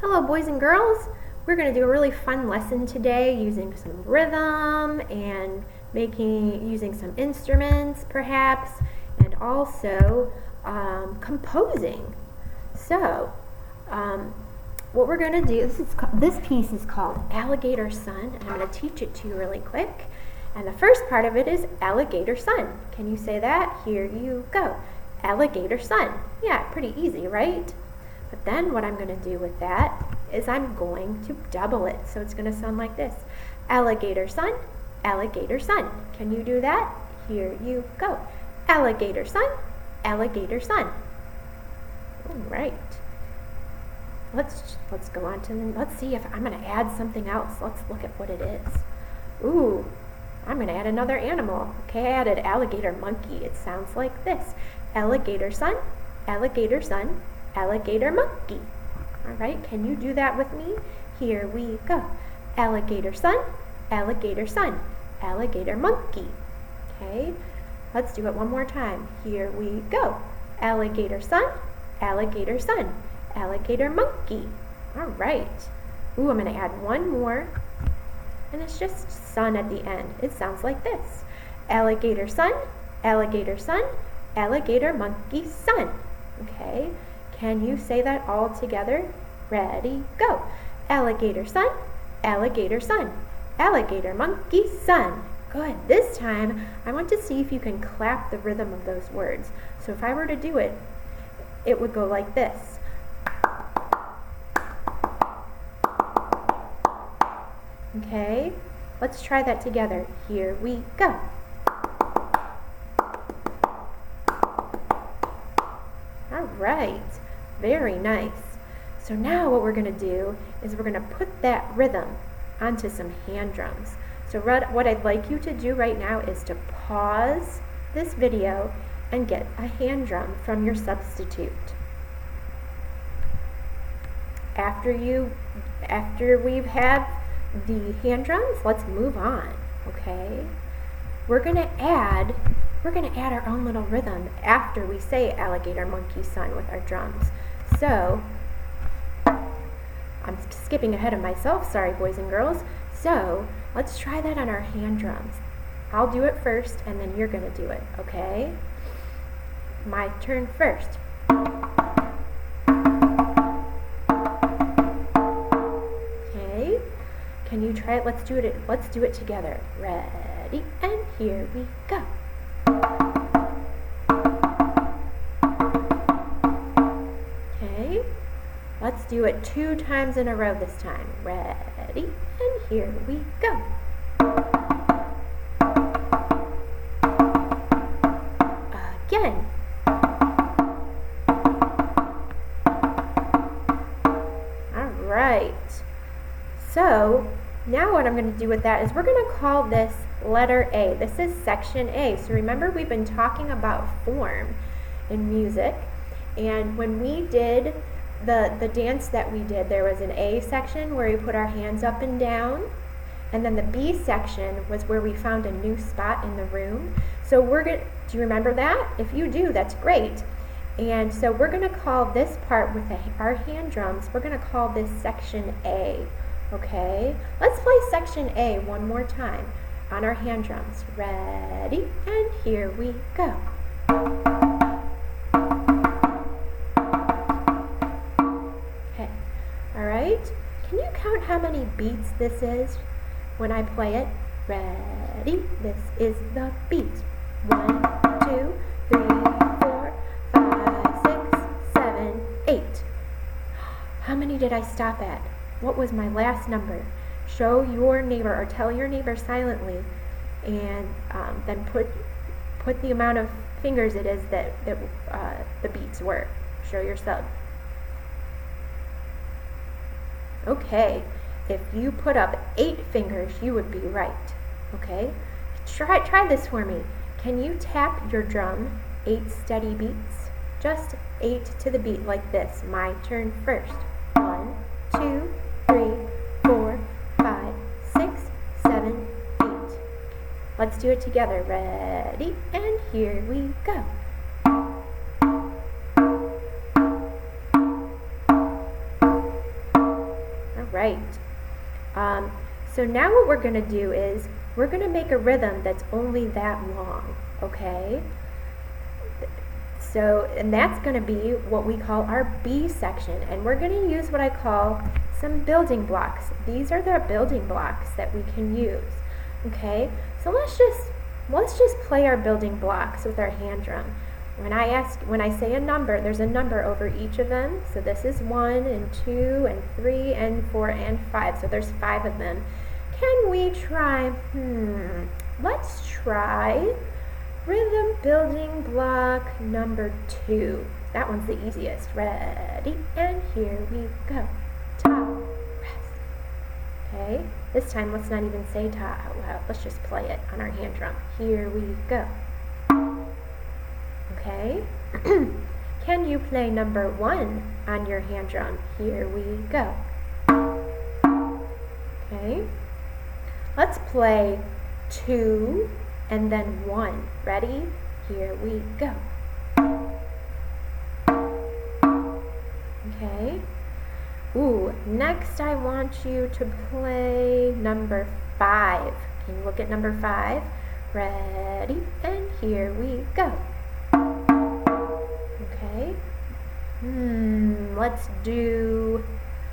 Hello boys and girls, we're going to do a really fun lesson today using some rhythm and using some instruments perhaps, and also composing. So what we're going to do, this piece is called Alligator Sun, and I'm going to teach it to you really quick. And the first part of it is Alligator Sun. Can you say that? Here you go. Alligator Sun. Yeah, pretty easy, right? But then what I'm going to do with that is I'm going to double it. So it's going to sound like this. Alligator Sun, Alligator Sun. Can you do that? Here you go. Alligator Sun, Alligator Sun. All right. Let's go on to let's see if I'm going to add something else. Let's look at what it is. Ooh, I'm going to add another animal. Okay, I added Alligator Monkey. It sounds like this. Alligator Sun, Alligator Sun, Alligator Monkey. All right, can you do that with me? Here we go. Alligator Sun, Alligator Sun, Alligator Monkey. Okay, let's do it one more time. Here we go. Alligator Sun, Alligator Sun, Alligator Monkey. All right. Ooh, I'm going to add one more, and it's just sun at the end. It sounds like this. Alligator Sun, Alligator Sun, Alligator Monkey Sun. Okay. Can you say that all together? Ready, go. Alligator Sun, Alligator Sun, Alligator Monkey Sun. Good. This time, I want to see if you can clap the rhythm of those words. So if I were to do it, it would go like this. Okay, let's try that together. Here we go. All right. Very nice. So now what we're going to do is we're going to put that rhythm onto some hand drums. So what I'd like you to do right now is to pause this video and get a hand drum from your substitute. After we've had the hand drums, let's move on, okay? We're going to add our own little rhythm after we say Alligator Monkey Sun with our drums. So, I'm skipping ahead of myself, sorry boys and girls. So, let's try that on our hand drums. I'll do it first and then you're going to do it, okay? My turn first. Okay, can you try it? Let's do it together. Ready, and here we go. Let's do it 2 times in a row this time. Ready, and here we go. Again. All right. So, now what I'm going to do with that is we're going to call this letter A. This is section A. So remember, we've been talking about form in music, and when we did the dance that we did, there was an A section where we put our hands up and down, and then the B section was where we found a new spot in the room. So do you remember that? If you do, that's great. And so we're going to call this part with our hand drums, we're going to call this section A, okay? Let's play section A one more time on our hand drums. Ready, and here we go. Can you count how many beats this is when I play it? Ready? This is the beat. 1, 2, 3, 4, 5, 6, 7, 8. How many did I stop at? What was my last number? Show your neighbor or tell your neighbor silently, and then put the amount of fingers it is that the beats were. Show your sub. Okay, if you put up 8 fingers, you would be right. Okay, try this for me. Can you tap your drum 8 steady beats? Just 8 to the beat like this. My turn first. 1, 2, 3, 4, 5, 6, 7, 8. Let's do it together. Ready, and here we go. right. So now what we're going to do is we're going to make a rhythm that's only that long, okay? So, and that's going to be what we call our B section, and we're going to use what I call some building blocks. These are the building blocks that we can use, okay? So let's just play our building blocks with our hand drum. When I say a number, there's a number over each of them. So this is 1 and 2 and 3 and 4 and 5. So there's 5 of them. Can we try, let's try rhythm building block number 2. That one's the easiest. Ready? And here we go. Ta, rest. Okay, this time let's not even say ta out loud. Let's just play it on our hand drum. Here we go. Okay. Can you play number 1 on your hand drum? Here we go. Okay. Let's play 2 and then 1. Ready? Here we go. Okay. Ooh, next I want you to play number 5. Can you look at number 5? Ready? And here we go. Okay.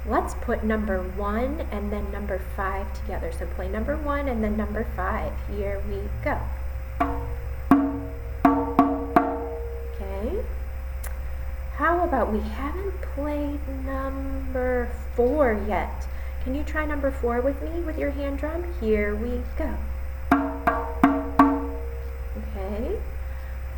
Let's put number 1 and then number 5 together. So play number 1 and then number 5. Here we go. Okay. How about we haven't played number 4 yet? Can you try number 4 with me with your hand drum? Here we go. Okay.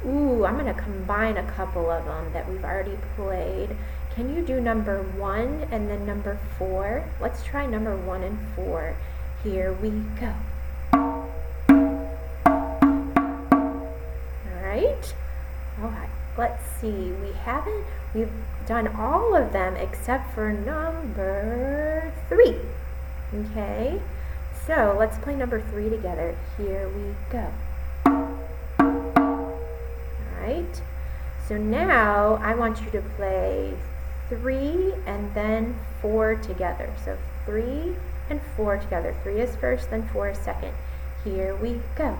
Ooh, I'm going to combine a couple of them that we've already played. Can you do number 1 and then number 4? Let's try number 1 and 4. Here we go. Alright. Alright, let's see. We've done all of them except for number 3. Okay. So let's play number 3 together. Here we go. Alright. So now I want you to play 3 and then 4 together. So 3 and 4 together. 3 is first, then 4 is second. Here we go.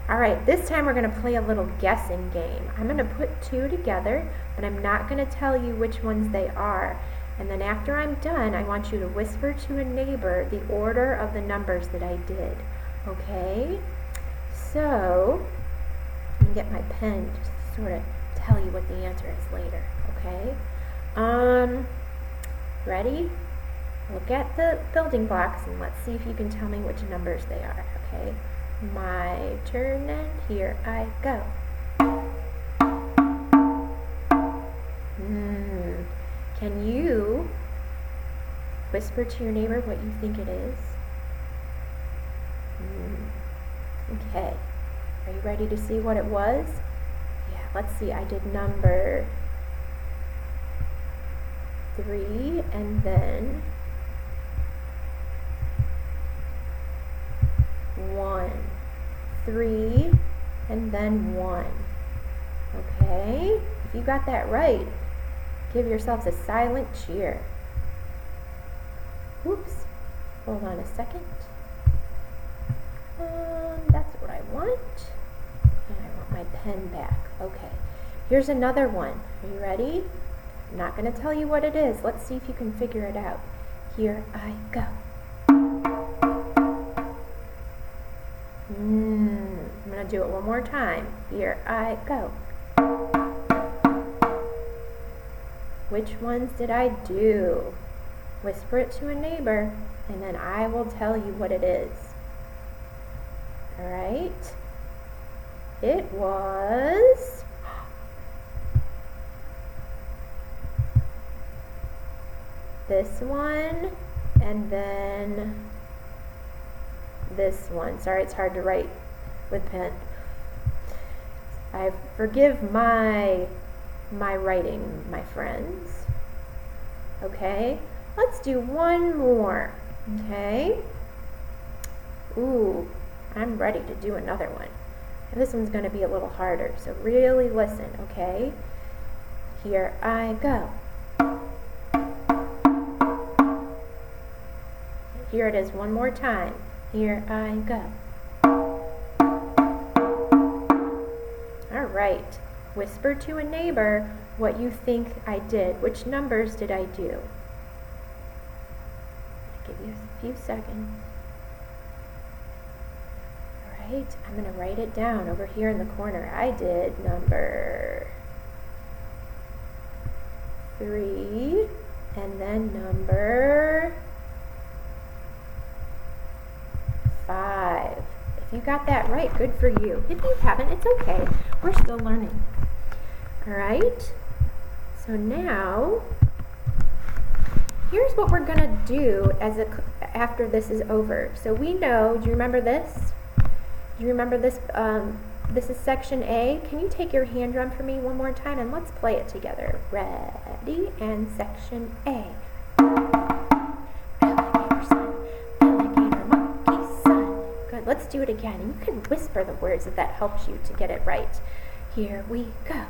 Alright, this time we're going to play a little guessing game. I'm going to put 2 together, but I'm not going to tell you which ones they are. And then after I'm done, I want you to whisper to a neighbor the order of the numbers that I did. Okay? So, I'm going to get my pen to sort of tell you what the answer is later. Okay? Ready? Look at the building blocks and let's see if you can tell me which numbers they are. Okay? My turn, and here I go. Can you whisper to your neighbor what you think it is? Okay. Are you ready to see what it was? Yeah, let's see. I did number 3 and then 1. 3 and then 1. Okay? If you got that right, give yourselves a silent cheer. Whoops. Hold on a second. That's what I want. And I want my pen back. Okay. Here's another one. Are you ready? I'm not going to tell you what it is. Let's see if you can figure it out. Here I go. I'm going to do it one more time. Here I go. Which ones did I do? Whisper it to a neighbor, and then I will tell you what it is. Alright? It was this one, and then this one. Sorry, it's hard to write with pen. I forgive my writing, my friends. Okay, let's do one more. Okay. Ooh, I'm ready to do another one. And this one's going to be a little harder, so really listen, okay? Here I go. Here it is one more time. Here I go. All right. Whisper to a neighbor what you think I did. Which numbers did I do? I'll give you a few seconds. All right. I'm going to write it down over here in the corner. I did number 3 and then number 5. If you got that right, good for you. If you haven't, it's okay. We're still learning. All right. So now, here's what we're going to do after this is over. So we know, do you remember this? Do you remember this? This is section A. Can you take your hand drum for me one more time and let's play it together. Ready? And section A. Alligator Son, Alligator Monkey Son. Good. Let's do it again. And you can whisper the words if that helps you to get it right. Here we go.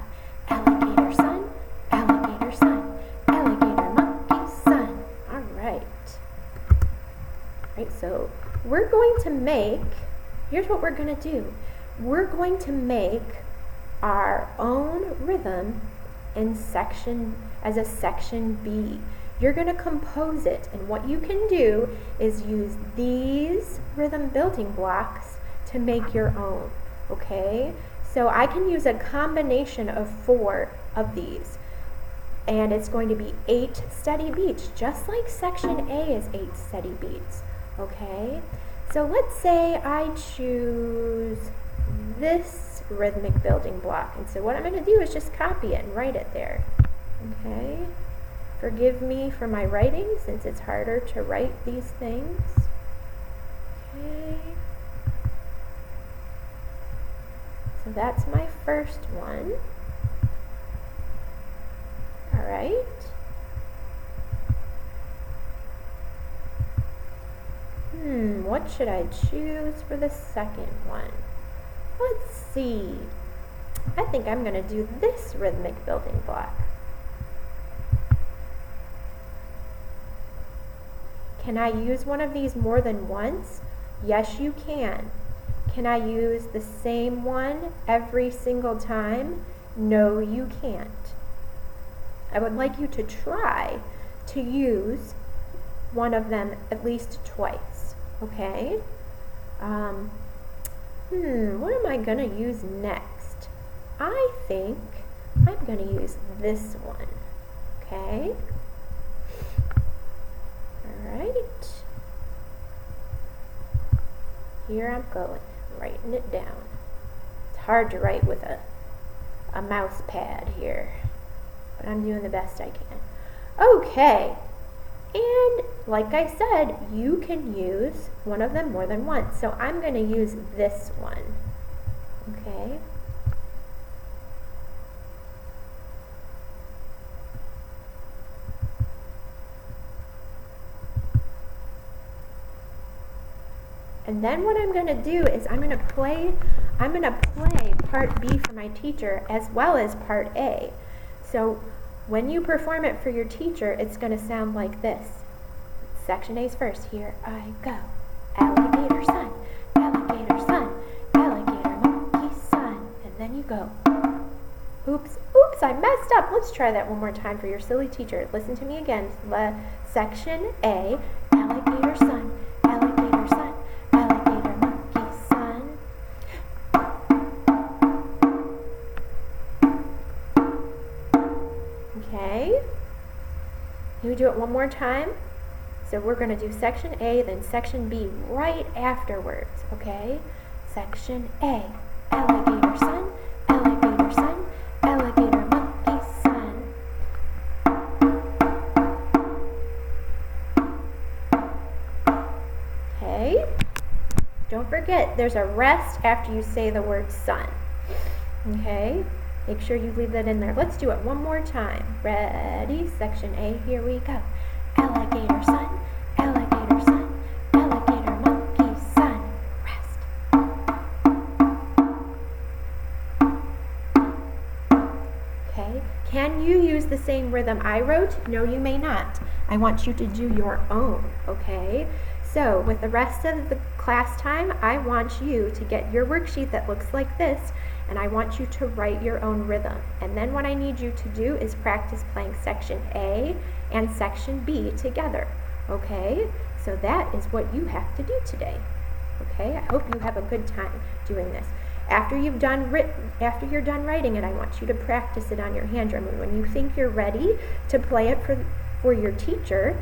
Alligator Son, Alligator Son, Alligator Monkey Son. All right. Right, so we're going to make, here's what we're going to do. We're going to make our own rhythm in as a section B. You're going to compose it, and what you can do is use these rhythm building blocks to make your own, okay? So I can use a combination of 4 of these, and it's going to be 8 steady beats, just like section A is 8 steady beats, okay? So let's say I choose this rhythmic building block, and so what I'm going to do is just copy it and write it there, okay? Forgive me for my writing since it's harder to write these things, okay? So that's my first one. All right. What should I choose for the second one? Let's see. I think I'm going to do this rhythmic building block. Can I use one of these more than once? Yes, you can. Can I use the same one every single time? No, you can't. I would like you to try to use one of them at least twice, okay? What am I going to use next? I think I'm going to use this one, okay? All right. Here I'm going, writing it down. It's hard to write with a mouse pad here, but I'm doing the best I can. Okay, and like I said, you can use one of them more than once. So I'm going to use this one, okay? And then what I'm going to do is I'm going to play part B for my teacher as well as part A. So when you perform it for your teacher, it's going to sound like this. Section A's first. Here I go. Alligator Son, Alligator Son, Alligator Monkey Son. And then you go. Oops, I messed up. Let's try that one more time for your silly teacher. Listen to me again. Section A, Alligator Son, Alligator Son, Alligator Monkey Son. Okay. Can we do it one more time? So we're going to do section A, then section B right afterwards, okay? Section A, Alligator Son, Alligator Son, Alligator Monkey Son. Okay? Don't forget, there's a rest after you say the word son. Okay? Make sure you leave that in there. Let's do it one more time. Ready? Section A, here we go. Alligator Son, Alligator Son, Alligator Monkey Son. Rest. Okay? can you use the same rhythm I wrote? No, you may not. I want you to do your own, okay? So with the rest of the class time, I want you to get your worksheet that looks like this, and I want you to write your own rhythm. And then what I need you to do is practice playing section A and section B together, okay? So that is what you have to do today, okay? I hope you have a good time doing this. After you're done writing it, I want you to practice it on your hand drum. And when you think you're ready to play it for your teacher,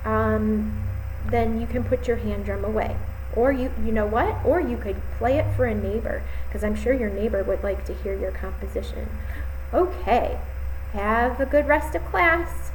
then you can put your hand drum away. Or you know what? Or you could play it for a neighbor, because I'm sure your neighbor would like to hear your composition. Okay, have a good rest of class.